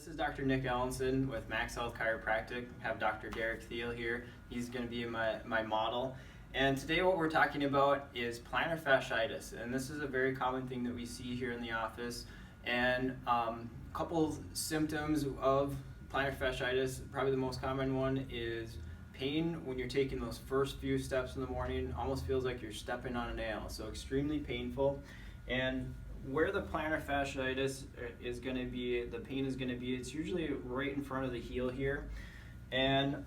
This is Dr. Nick Ellenson with Max Health Chiropractic. I have Dr. Derek Thiel here. He's going to be my model. And today what we're talking about is plantar fasciitis. And this is a very common thing that we see here in the office. And a couple symptoms of plantar fasciitis, probably the most common one is pain when you're taking those first few steps in the morning. Almost feels like you're stepping on a nail. So extremely painful. And where the plantar fasciitis is going to be, the pain is going to be, it's usually right in front of the heel here. And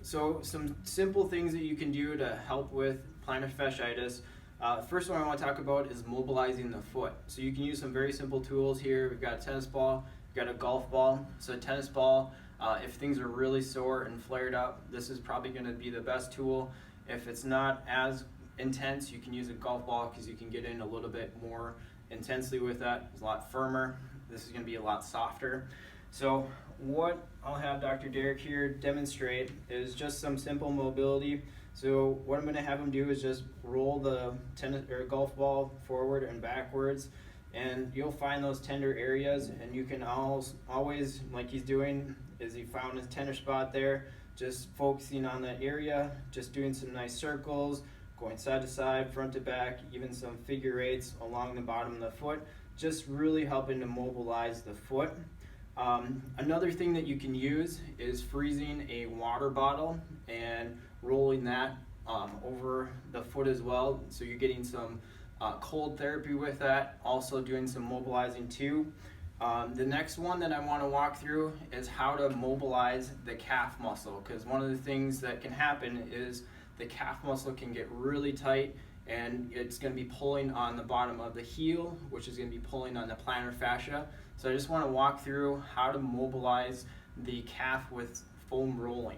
so some simple things that you can do to help with plantar fasciitis. First one I want to talk about is mobilizing the foot. So you can use some very simple tools here. We've got a tennis ball, we've got a golf ball. So a tennis ball, if things are really sore and flared up, this is probably going to be the best tool. If it's not as intense, you can use a golf ball because you can get in a little bit more intensely with that. It's a lot firmer. This is going to be a lot softer. So what I'll have Dr. Derek here demonstrate is just some simple mobility. So what I'm going to have him do is just roll the tennis or golf ball forward and backwards, and you'll find those tender areas, and you can always, like he's doing, is he found his tender spot there, just focusing on that area, just doing some nice circles, going side to side, front to back, even some figure eights along the bottom of the foot, just really helping to mobilize the foot. Another thing that you can use is freezing a water bottle and rolling that over the foot as well. So you're getting some cold therapy with that, also doing some mobilizing too. The next one that I want to walk through is how to mobilize the calf muscle, because one of the things that can happen is the calf muscle can get really tight, and it's going to be pulling on the bottom of the heel, which is going to be pulling on the plantar fascia. So I just want to walk through how to mobilize the calf with foam rolling.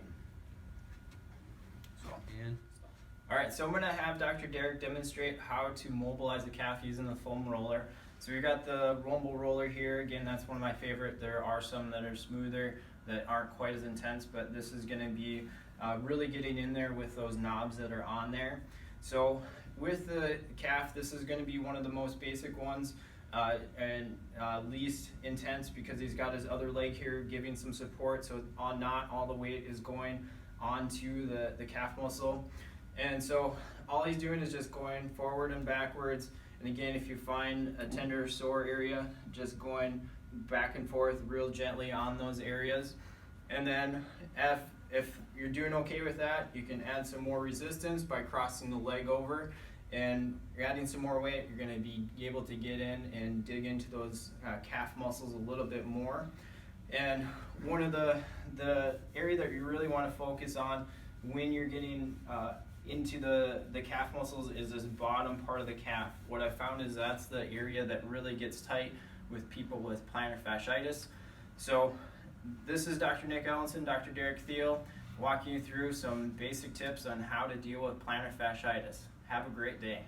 Alright, so I'm going to have Dr. Derek demonstrate how to mobilize the calf using the foam roller. So we've got the rumble roller here. Again, that's one of my favorite. There are some that are smoother that aren't quite as intense, but this is going to be really getting in there with those knobs that are on there. So with the calf, this is going to be one of the most basic ones and least intense, because he's got his other leg here giving some support, so not all the weight is going onto the calf muscle. And so all he's doing is just going forward and backwards. And again, if you find a tender sore area, just going back and forth real gently on those areas. And then if you're doing okay with that, you can add some more resistance by crossing the leg over, and you're adding some more weight. You're going to be able to get in and dig into those calf muscles a little bit more. And one of the area that you really want to focus on when you're getting into the calf muscles is this bottom part of the calf. What I found is that's the area that really gets tight with people with plantar fasciitis. So this is Dr. Nick Ellenson, Dr. Derek Thiel, walking you through some basic tips on how to deal with plantar fasciitis. Have a great day.